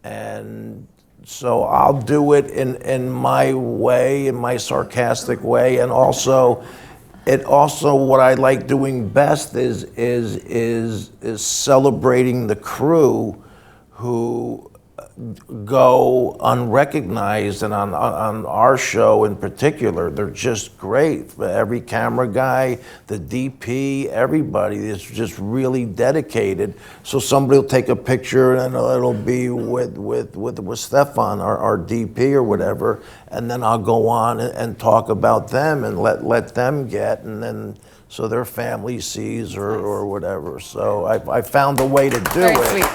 and so I'll do it in my way, in my sarcastic way, and also what I like doing best is celebrating the crew who go unrecognized, and on our show in particular, they're just great. Every camera guy, the DP, everybody is just really dedicated. So somebody will take a picture and it'll be with Stefan, our DP or whatever, and then I'll go on and talk about them and let them get, and then so their family sees or whatever. So I found a way to do Very it. Sweet.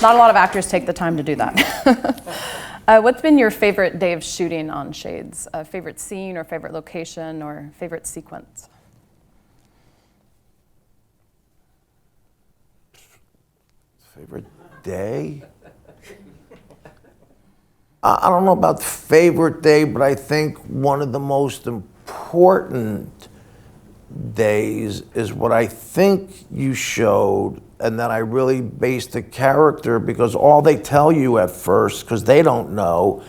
Not a lot of actors take the time to do that. What's been your favorite day of shooting on Shades? Favorite scene or favorite location or favorite sequence? Favorite day? I don't know about favorite day, but I think one of the most important days is what I think you showed, and that I really based the character, because all they tell you at first, because they don't know,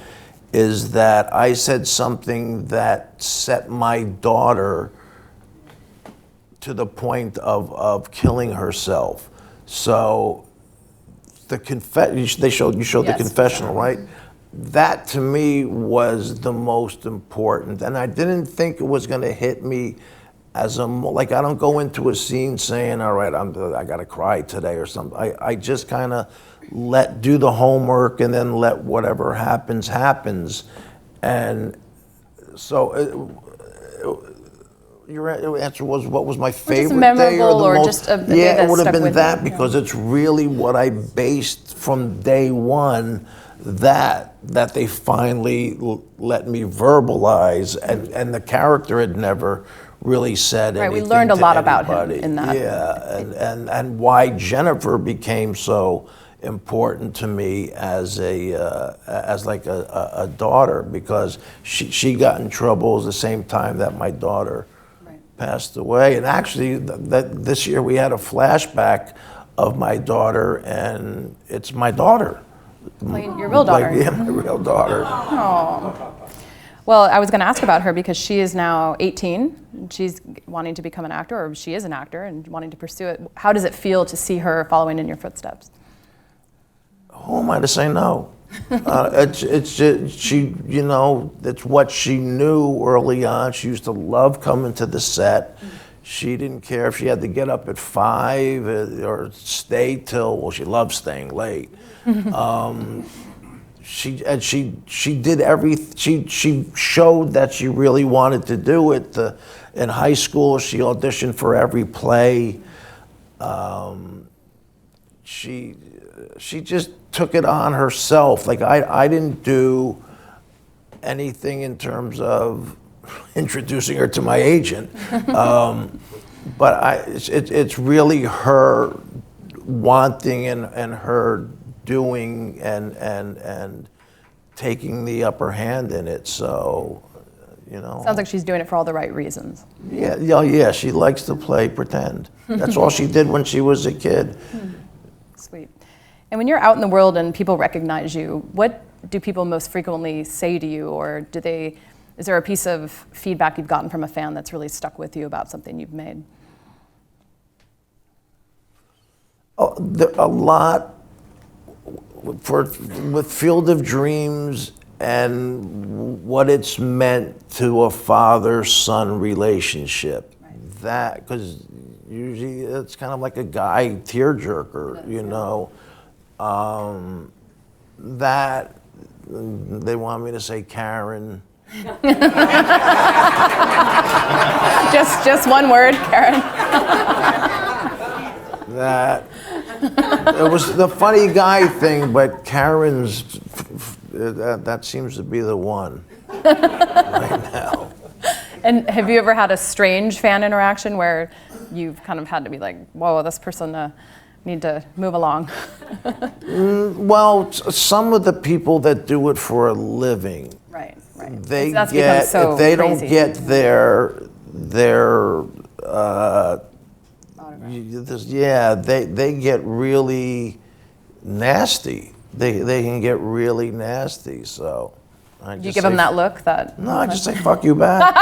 is that I said something that set my daughter to the point of killing herself. So you showed Yes. the confessional, right? That to me was the most important, and I didn't think it was going to hit me as I don't go into a scene saying, all right, I got to cry today or something. I just kind of do the homework and then let whatever happens. And so your answer was, what was my favorite day or the most? Just a day that it would have stuck been with that you. because it's really what I based from day one, that they finally let me verbalize, and the character had never really said anything. Right, we learned a lot about him anybody. in that. Yeah, and why Jennifer became so important to me as a daughter, because she got in trouble at the same time that my daughter passed away. And actually, this year we had a flashback of my daughter, and it's my daughter. Your real daughter. Yeah, my real daughter. Oh. Well, I was going to ask about her because she is now 18. She's wanting to become an actor, or she is an actor and wanting to pursue it. How does it feel to see her following in your footsteps? Who am I to say no? It's just, she, it's what she knew early on. She used to love coming to the set. She didn't care if she had to get up at 5 or stay till, well, she loved staying late. She did everything. She showed that she really wanted to do it. In high school, she auditioned for every play. She just took it on herself. Like I didn't do anything in terms of introducing her to my agent, but it's really her wanting and her doing and taking the upper hand in it. So, Sounds like she's doing it for all the right reasons. Yeah. She likes to play pretend. That's all she did when she was a kid. Sweet. And when you're out in the world and people recognize you, what do people most frequently say to you, or is there a piece of feedback you've gotten from a fan that's really stuck with you about something you've made? A lot with Field of Dreams and what it's meant to a father-son relationship. Right. That, because usually it's kind of like a guy tearjerker, you know. That, they want me to say Karen. just one word, Karen. That, it was the funny guy thing, but Karen's, that seems to be the one right now. And have you ever had a strange fan interaction where you've kind of had to be like, whoa, this person need to move along? Well, some of the people that do it for a living, right. That's get, so if they crazy. Don't get their they get really nasty. They can get really nasty. So, do you give them that look? No, I just say fuck you back.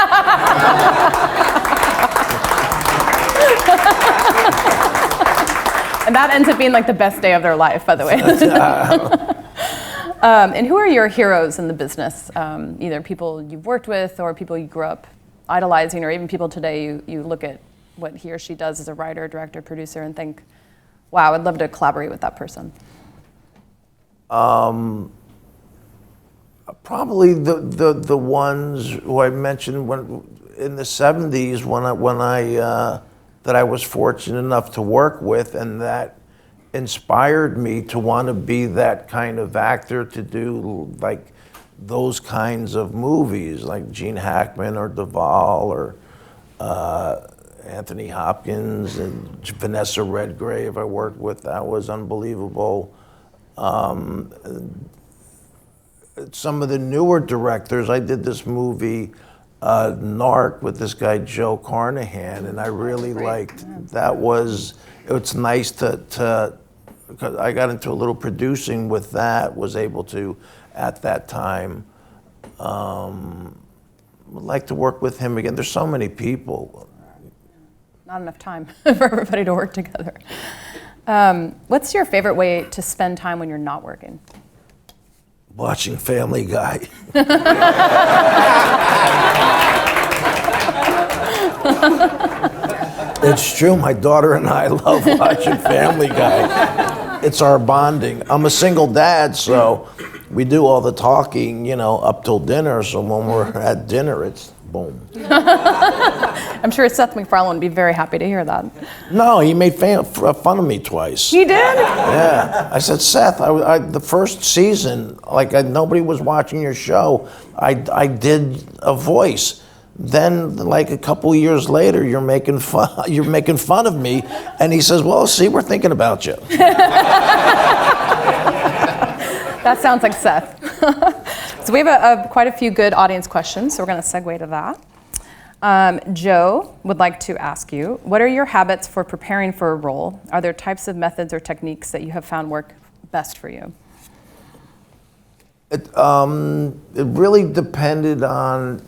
And that ends up being like the best day of their life, by the way. And who are your heroes in the business? Either people you've worked with or people you grew up idolizing, or even people today you look at what he or she does as a writer, director, producer, and think, wow, I'd love to collaborate with that person. Probably the ones who I mentioned when in the 70s that I was fortunate enough to work with, and that inspired me to want to be that kind of actor, to do like those kinds of movies, like Gene Hackman or Duvall or Anthony Hopkins and Vanessa Redgrave I worked with. That was unbelievable. Some of the newer directors, I did this movie, Narc, with this guy Joe Carnahan, and I really liked, it's nice to, because I got into a little producing with that, was able to, at that time, would like to work with him again. There's so many people. Not enough time for everybody to work together. What's your favorite way to spend time when you're not working? Watching Family Guy. It's true, my daughter and I love watching Family Guy. It's our bonding. I'm a single dad, so we do all the talking, up till dinner, so when we're at dinner, it's boom. I'm sure Seth MacFarlane would be very happy to hear that. No, he made fun of me twice. He did? Yeah. I said, Seth, the first season, nobody was watching your show. I did a voice. Then, a couple years later, you're making fun of me. And he says, well, see, we're thinking about you. That sounds like Seth. So we have quite a few good audience questions, so we're going to segue to that. Joe would like to ask you, what are your habits for preparing for a role? Are there types of methods or techniques that you have found work best for you? It really depended on,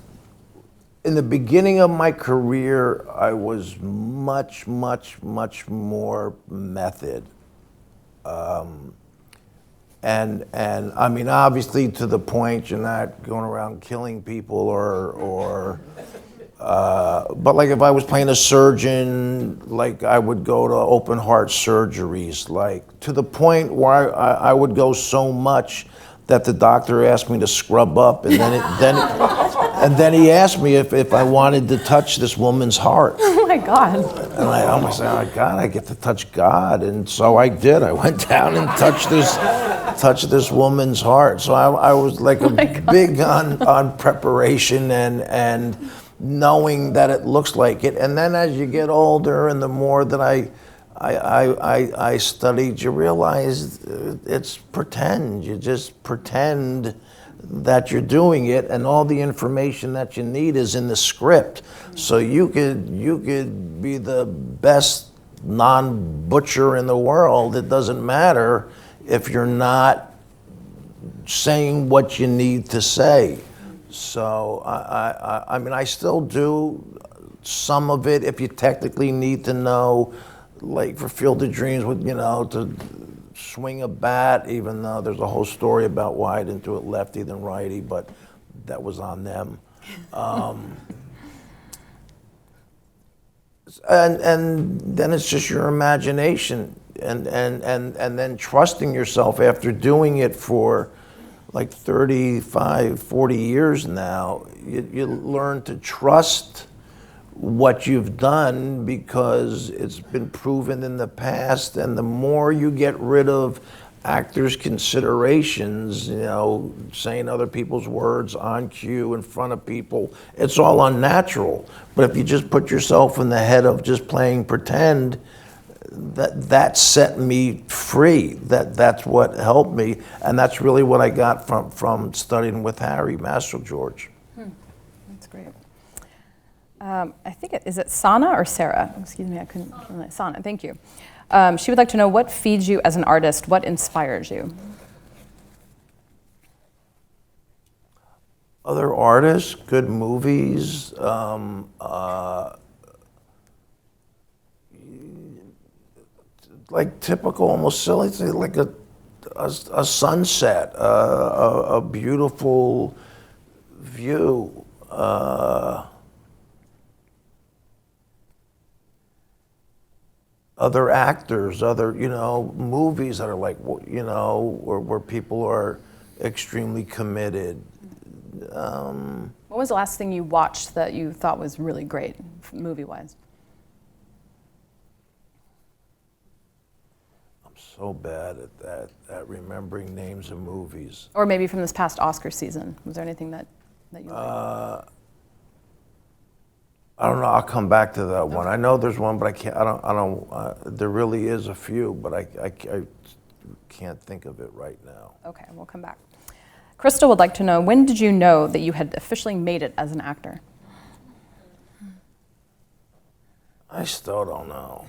in the beginning of my career, I was much, much, much more method. And I mean, obviously, to the point you're not going around killing people but if I was playing a surgeon, I would go to open heart surgeries, to the point where I would go so much that the doctor asked me to scrub up, and then he asked me if I wanted to touch this woman's heart. Oh my God. And I almost said, oh God, I get to touch God. And so I did. I went down and touched this woman's heart. So I was big on preparation and knowing that it looks like it. And then as you get older and the more that I studied, you realize it's pretend. You just pretend that you're doing it, and all the information that you need is in the script. So you could be the best non-butcher in the world. It doesn't matter if you're not saying what you need to say. So I mean, I still do some of it if you technically need to know like for Field of Dreams with, to swing a bat, even though there's a whole story about why I didn't do it lefty than righty, but that was on them. And then it's just your imagination and then trusting yourself after doing it for like 35, 40 years now. You learn to trust what you've done because it's been proven in the past, and the more you get rid of actors' considerations, saying other people's words on cue in front of people, it's all unnatural. But if you just put yourself in the head of just playing pretend, that set me free. That's what helped me, and that's really what I got from studying with Harry, Master George. That's great. I think is it Sana or Sarah? Excuse me, I couldn't. Sana, thank you. She would like to know what feeds you as an artist, what inspires you? Other artists, good movies, like typical, almost silly, like a sunset, a beautiful view. Other actors, other, movies that are like, where people are extremely committed. What was the last thing you watched that you thought was really great, movie-wise? I'm so bad at remembering names of movies. Or maybe from this past Oscar season. Was there anything that you liked? I don't know. I'll come back to that one. I know there's one, but I can't. I don't. There really is a few, but I can't think of it right now. Okay, we'll come back. Crystal would like to know, when did you know that you had officially made it as an actor? I still don't know.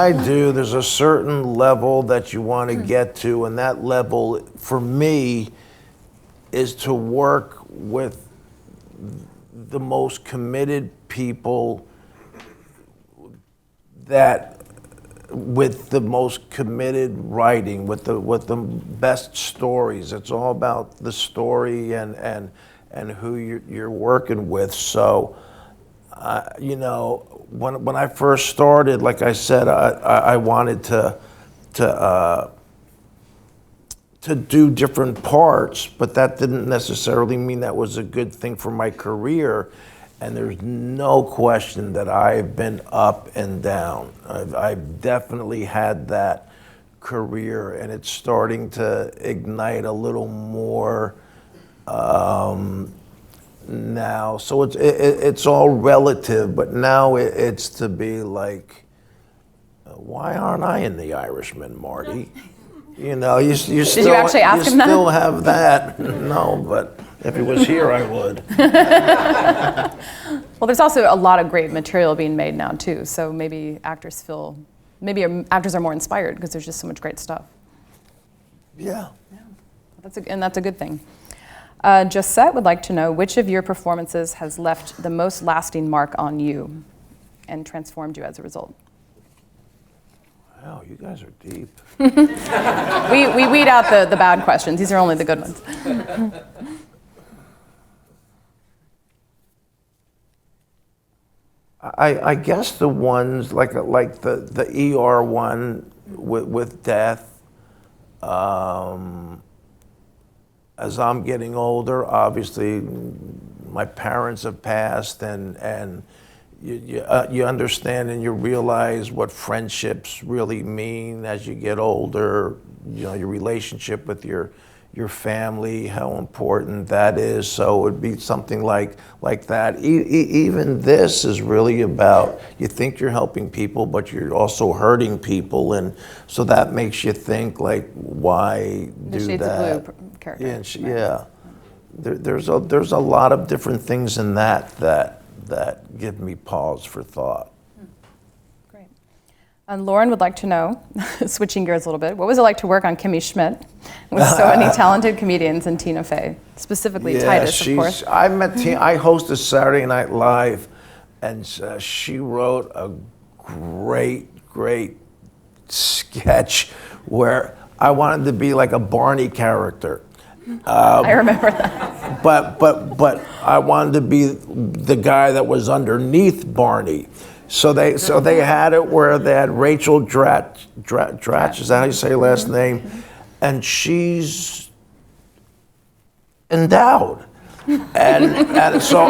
I do. There's a certain level that you want to get to, and that level, for me, is to work with the most committed people with the most committed writing, with the best stories. It's all about the story and who you're working with. So, when I first started, like I said, I wanted to do different parts, but that didn't necessarily mean that was a good thing for my career. And there's no question that I've been up and down. I've definitely had that career, and it's starting to ignite a little more now. So it's all relative, but now it's to be like, why aren't I in The Irishman, Marty? You still, Did you actually ask him that? You still have that. No, but if he was here, I would. Well, there's also a lot of great material being made now, too. So maybe actors are more inspired because there's just so much great stuff. Yeah. That's a good thing. Josette would like to know, which of your performances has left the most lasting mark on you and transformed you as a result? Wow, you guys are deep. We weed out the bad questions. These are only the good ones. I guess the ones like the ER one with death. As I'm getting older, obviously, my parents have passed, and you understand and you realize what friendships really mean as you get older. Your relationship with your family, how important that is. So it would be something like that. Even this is really about, you think you're helping people, but you're also hurting people, and so that makes you think, like, why the do Shades that? of Blue character. Yeah, yeah. There's a lot of different things in that give me pause for thought. Great. And Lauren would like to know, switching gears a little bit, what was it like to work on Kimmy Schmidt with so many talented comedians and Tina Fey, specifically Titus, of course? I met Tina. I hosted Saturday Night Live And she wrote a great sketch where I wanted to be like a Barney character. I remember that. But I wanted to be the guy that was underneath Barney. So they had it where they had Rachel Dratch, is that how you say her last name? And she's endowed. And so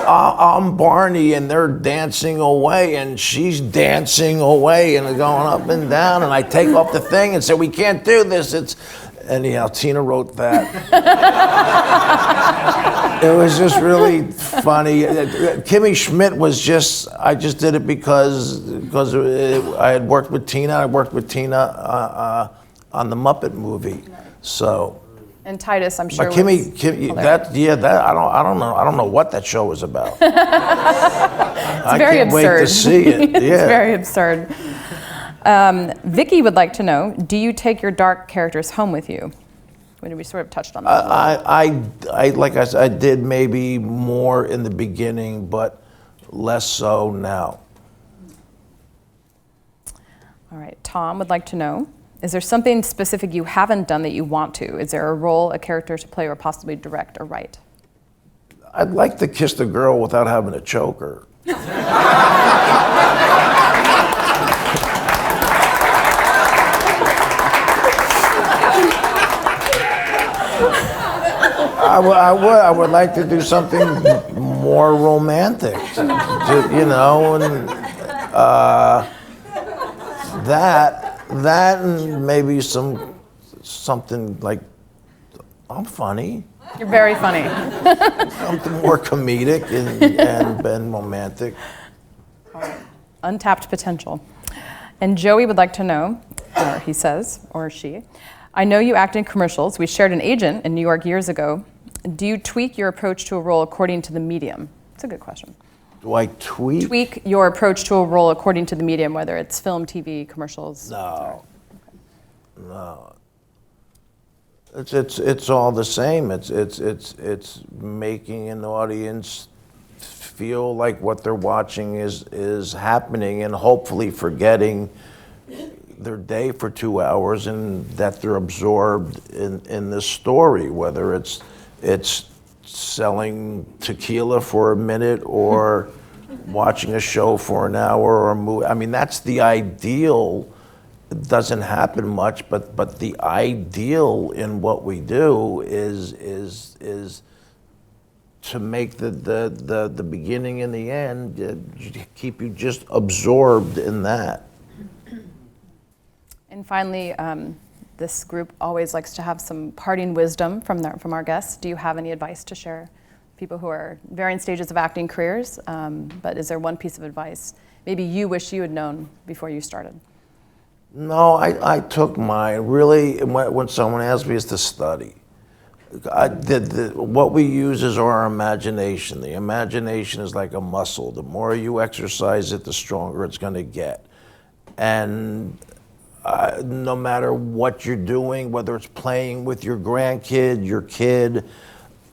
I'm Barney, and they're dancing away, and she's dancing away, and going up and down, and I take off the thing and say, we can't do this. Anyhow, Tina wrote that. It was just really funny. Kimmy Schmidt was I just did it because I had worked with Tina. I worked with Tina on the Muppet movie, so. And Titus, I'm sure. But Kimmy, I don't know what that show was about. I very can't absurd. wait to see it. Yeah. It's very absurd. Vicky would like to know, do you take your dark characters home with you? When we sort of touched on that. I like I said, I did maybe more in the beginning, but less so now. All right, Tom would like to know, is there something specific you haven't done that you want to? Is there a role, a character to play, or possibly direct or write? I'd like to kiss the girl without having to choke her. I would like to do something more romantic, and that and maybe something like, I'm funny. You're very funny. Something more comedic and romantic. Untapped potential. And Joey would like to know, or he says, or she, I know you act in commercials. We shared an agent in New York years ago. Do you tweak your approach to a role according to the medium? It's a good question. Do I tweak? Tweak your approach to a role according to the medium, whether it's film, TV, commercials? No. No. It's all the same. It's making an audience feel like what they're watching is happening, and hopefully forgetting their day for 2 hours, and that they're absorbed in this story, whether it's selling tequila for a minute or watching a show for an hour or a movie. I mean, that's the ideal. It doesn't happen much, but the ideal in what we do is to make the beginning and the end, keep you just absorbed in that. And finally, this group always likes to have some parting wisdom from our guests. Do you have any advice to share? People who are varying stages of acting careers, but is there one piece of advice maybe you wish you had known before you started? No, I took mine. Really, when someone asks me, is to study. What we use is our imagination. The imagination is like a muscle. The more you exercise it, the stronger it's going to get. And no matter what you're doing, whether it's playing with your grandkid, your kid,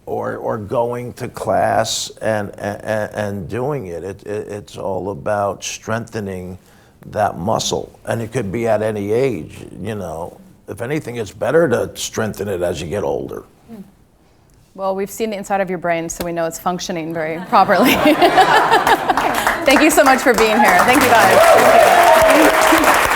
or going to class and doing it, it's all about strengthening that muscle. And it could be at any age, If anything, it's better to strengthen it as you get older. Well, we've seen the inside of your brain, so we know it's functioning very properly. Thank you so much for being here. Thank you, guys. Thank you.